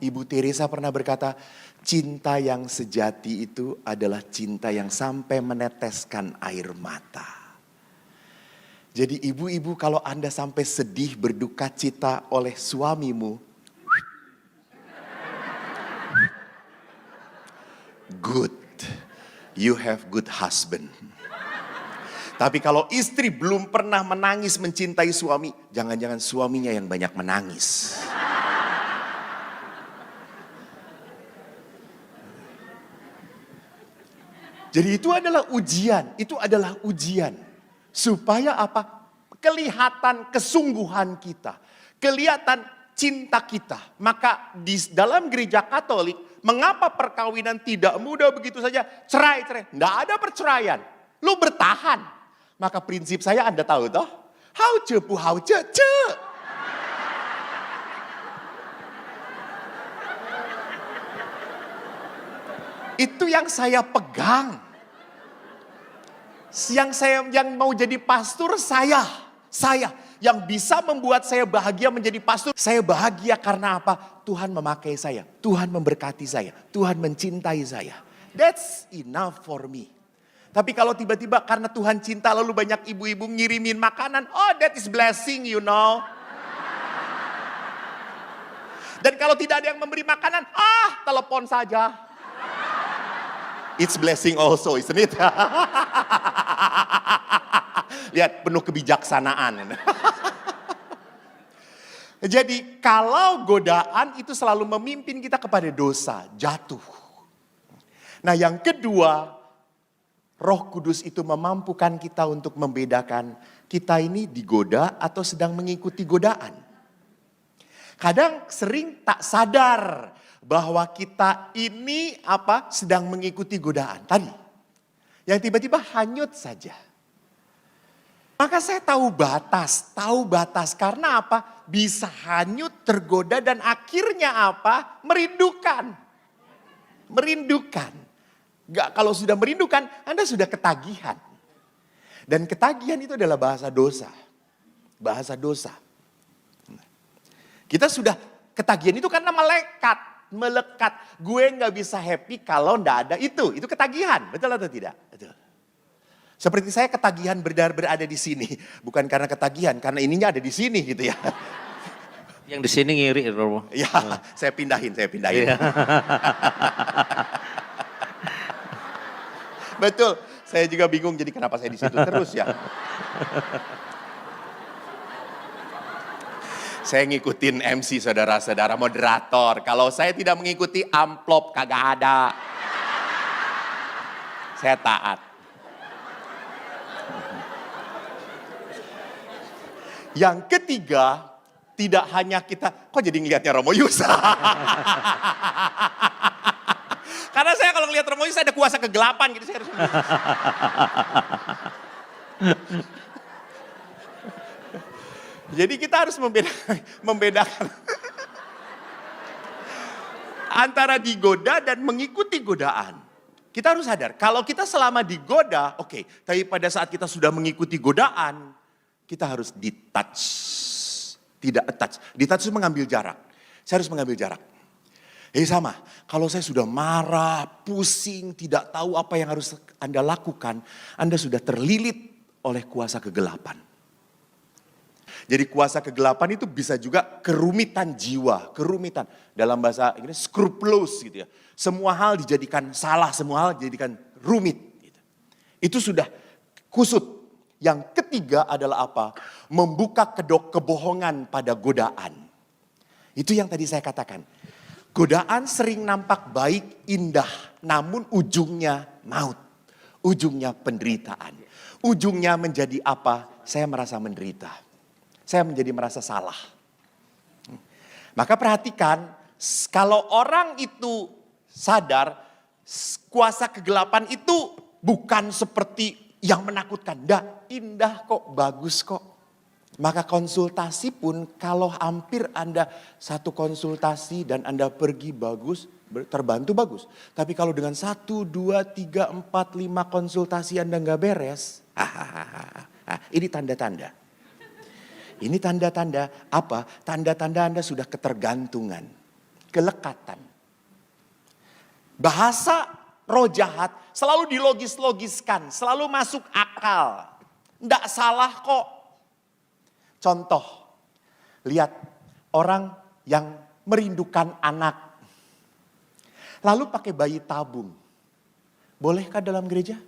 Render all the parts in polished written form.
Ibu Teresa pernah berkata, cinta yang sejati itu adalah cinta yang sampai meneteskan air mata. Jadi ibu-ibu, kalau Anda sampai sedih berduka cita oleh suamimu, good, you have good husband. Tapi kalau istri belum pernah menangis mencintai suami, jangan-jangan suaminya yang banyak menangis. Jadi itu adalah ujian. Supaya apa? Kelihatan kesungguhan kita. Kelihatan cinta kita. Maka di dalam gereja Katolik, mengapa perkawinan tidak mudah begitu saja? Cerai. Nggak ada perceraian. Lu bertahan. Maka prinsip saya Anda tahu toh? Hao ce pu hao ce ce. Itu yang saya pegang. Yang mau jadi pastor saya yang bisa membuat saya bahagia menjadi pastor. Saya bahagia karena apa? Tuhan memakai saya, Tuhan memberkati saya, Tuhan mencintai saya. That's enough for me. Tapi kalau tiba-tiba karena Tuhan cinta lalu banyak ibu-ibu ngirimin makanan, oh that is blessing, you know. Dan kalau tidak ada yang memberi makanan, telepon saja. It's blessing also, isn't it? Lihat, penuh kebijaksanaan. Jadi kalau godaan itu selalu memimpin kita kepada dosa, jatuh. Nah yang kedua, Roh Kudus itu memampukan kita untuk membedakan kita ini digoda atau sedang mengikuti godaan. Kadang sering tak sadar bahwa kita ini sedang mengikuti godaan tadi. Yang tiba-tiba hanyut saja. Maka saya tahu batas karena apa? Bisa hanyut, tergoda dan akhirnya merindukan. Kalau sudah merindukan, Anda sudah ketagihan. Dan ketagihan itu adalah bahasa dosa. Kita sudah ketagihan itu karena melekat. Gue gak bisa happy kalau gak ada itu. Itu ketagihan, betul atau tidak? Betul. Seperti saya ketagihan berada di sini. Bukan karena ketagihan, karena ininya ada di sini gitu ya. Yang di sini ngiri, Romo. Ya, saya pindahin. Iya. Betul, saya juga bingung jadi kenapa saya di situ terus ya. Saya ngikutin MC saudara-saudara moderator. Kalau saya tidak mengikuti amplop kagak ada. Saya taat. Yang ketiga, tidak hanya kita, kok jadi ngelihatnya Romo Yusa? Karena saya kalau ngelihat Romo Yusa ada kuasa kegelapan gitu. Saya harus Jadi kita harus membedakan antara digoda dan mengikuti godaan. Kita harus sadar, kalau kita selama digoda, oke. Tapi pada saat kita sudah mengikuti godaan, kita harus detach. Tidak attach. Detach itu mengambil jarak. Saya harus mengambil jarak. Sama, kalau saya sudah marah, pusing, tidak tahu apa yang harus Anda lakukan, Anda sudah terlilit oleh kuasa kegelapan. Jadi kuasa kegelapan itu bisa juga kerumitan jiwa, kerumitan. Dalam bahasa Inggris scrupulous gitu ya. Semua hal dijadikan salah, semua hal dijadikan rumit. Gitu. Itu sudah kusut. Yang ketiga adalah apa? Membuka kedok kebohongan pada godaan. Itu yang tadi saya katakan. Godaan sering nampak baik, indah, namun ujungnya maut. Ujungnya penderitaan. Ujungnya menjadi apa? Saya merasa menderita. Saya merasa salah. Maka perhatikan, kalau orang itu sadar, kuasa kegelapan itu bukan seperti yang menakutkan. Indah kok, bagus kok. Maka konsultasi pun kalau hampir Anda satu konsultasi dan Anda pergi bagus, terbantu bagus. Tapi kalau dengan 1, 2, 3, 4, 5 konsultasi Anda nggak beres, ini tanda-tanda. Ini tanda-tanda apa? Tanda-tanda Anda sudah ketergantungan. kelekatan. Bahasa roh jahat selalu dilogis-logiskan, selalu masuk akal. Nggak salah kok. Contoh, lihat orang yang merindukan anak. Lalu pakai bayi tabung. Bolehkah dalam gereja?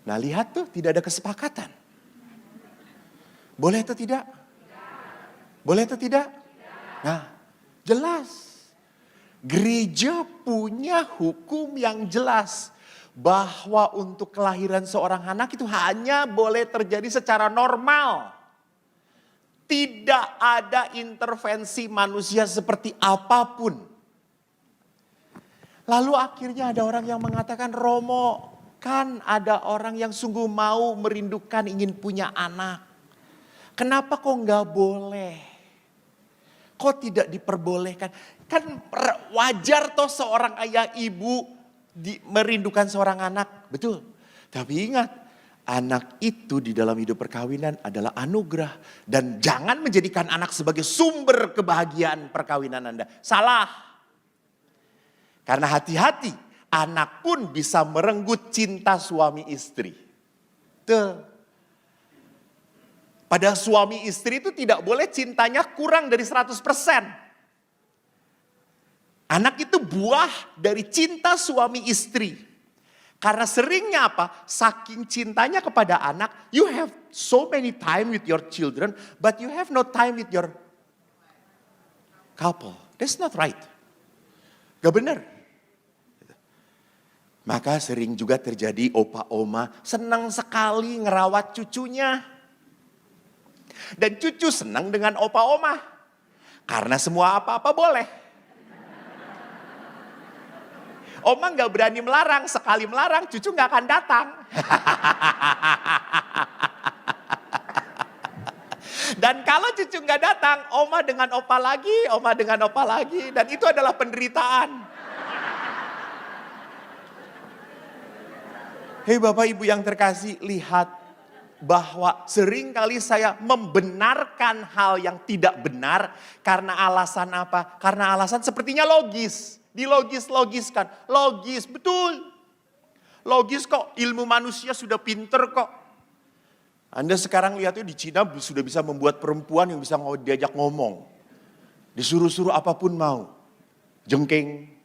Nah lihat tuh, tidak ada kesepakatan. Boleh atau tidak? Boleh atau tidak? Nah, jelas. Gereja punya hukum yang jelas. Bahwa untuk kelahiran seorang anak itu hanya boleh terjadi secara normal. Tidak ada intervensi manusia seperti apapun. Lalu akhirnya ada orang yang mengatakan, Romo, kan ada orang yang sungguh mau merindukan ingin punya anak. Kenapa kok nggak boleh? Kok tidak diperbolehkan? Kan wajar toh seorang ayah ibu merindukan seorang anak. Betul. Tapi ingat, anak itu di dalam hidup perkawinan adalah anugerah. Dan jangan menjadikan anak sebagai sumber kebahagiaan perkawinan Anda. Salah. Karena hati-hati, anak pun bisa merenggut cinta suami istri. Tuh. Pada suami istri itu tidak boleh cintanya kurang dari 100%. Anak itu buah dari cinta suami istri. Karena seringnya apa? Saking cintanya kepada anak, you have so many time with your children, but you have no time with your couple. That's not right. Gak benar. Maka sering juga terjadi opa oma senang sekali ngerawat cucunya. Dan cucu senang dengan opa oma. Karena semua apa-apa boleh. Oma gak berani melarang, sekali melarang cucu gak akan datang. Dan kalau cucu gak datang, oma dengan opa lagi, oma dengan opa lagi. Dan itu adalah penderitaan. Hei Bapak Ibu yang terkasih, lihat bahwa seringkali saya membenarkan hal yang tidak benar. Karena alasan apa? Karena alasan sepertinya logis. Dilogis-logiskan. Logis, betul. Logis kok, ilmu manusia sudah pinter kok. Anda sekarang lihat di Cina sudah bisa membuat perempuan yang bisa diajak ngomong. Disuruh-suruh apapun mau. Jengking.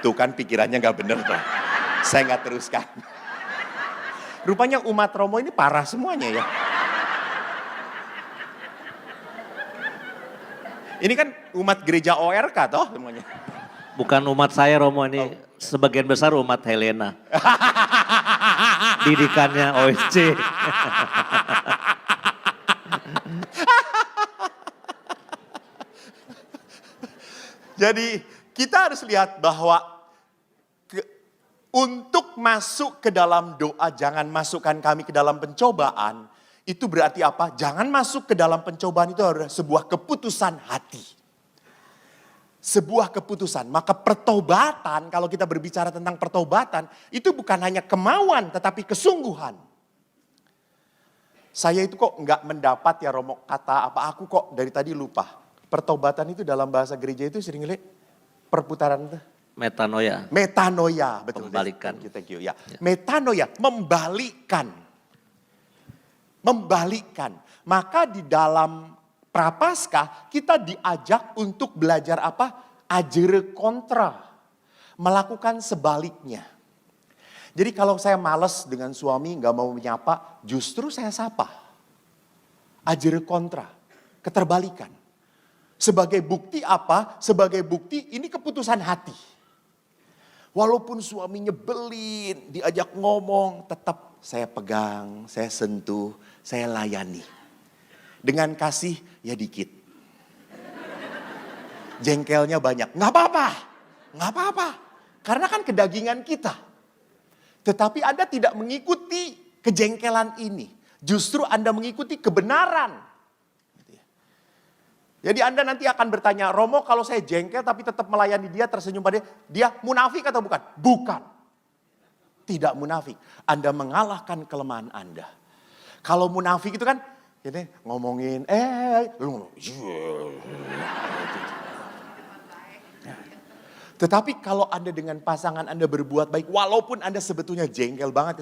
Tuh kan pikirannya gak bener tuh. Saya gak teruskan. Rupanya umat Romo ini parah semuanya ya. Ini kan umat gereja ORK toh semuanya. Bukan umat saya Romo ini, sebagian besar umat Helena. Didikannya OSC. Jadi kita harus lihat bahwa untuk masuk ke dalam doa, jangan masukkan kami ke dalam pencobaan. Itu berarti apa? Jangan masuk ke dalam pencobaan itu adalah sebuah keputusan hati. Sebuah keputusan. Maka pertobatan, kalau kita berbicara tentang pertobatan, itu bukan hanya kemauan tetapi kesungguhan. Saya itu kok nggak mendapat ya Romo kata apa, aku kok dari tadi lupa. Pertobatan itu dalam bahasa gereja itu sering lihat perputaran itu. Metanoia. Metanoia, betul. Membalikan. Thank you. Ya. Metanoia, membalikkan. Membalikkan. Maka di dalam Prapaskah kita diajak untuk belajar apa? Ajere kontra. Melakukan sebaliknya. Jadi kalau saya males dengan suami gak mau menyapa, justru saya sapa. Ajere kontra. Keterbalikan. Sebagai bukti apa? Sebagai bukti ini keputusan hati. Walaupun suami nyebelin, diajak ngomong, tetap saya pegang, saya sentuh, saya layani. Dengan kasih ya dikit. Jengkelnya banyak, nggak apa-apa, nggak apa-apa. Karena kan kedagingan kita. Tetapi Anda tidak mengikuti kejengkelan ini. Justru Anda mengikuti kebenaran. Jadi Anda nanti akan bertanya, Romo kalau saya jengkel tapi tetap melayani dia, tersenyum pada dia munafik atau bukan? Bukan. Tidak munafik. Anda mengalahkan kelemahan Anda. Kalau munafik itu kan Ini ngomongin, lu ngomong, tetapi kalau Anda dengan pasangan Anda berbuat baik, walaupun Anda sebetulnya jengkel banget,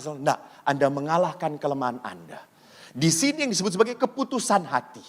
Anda mengalahkan kelemahan Anda. Di sini yang disebut sebagai keputusan hati.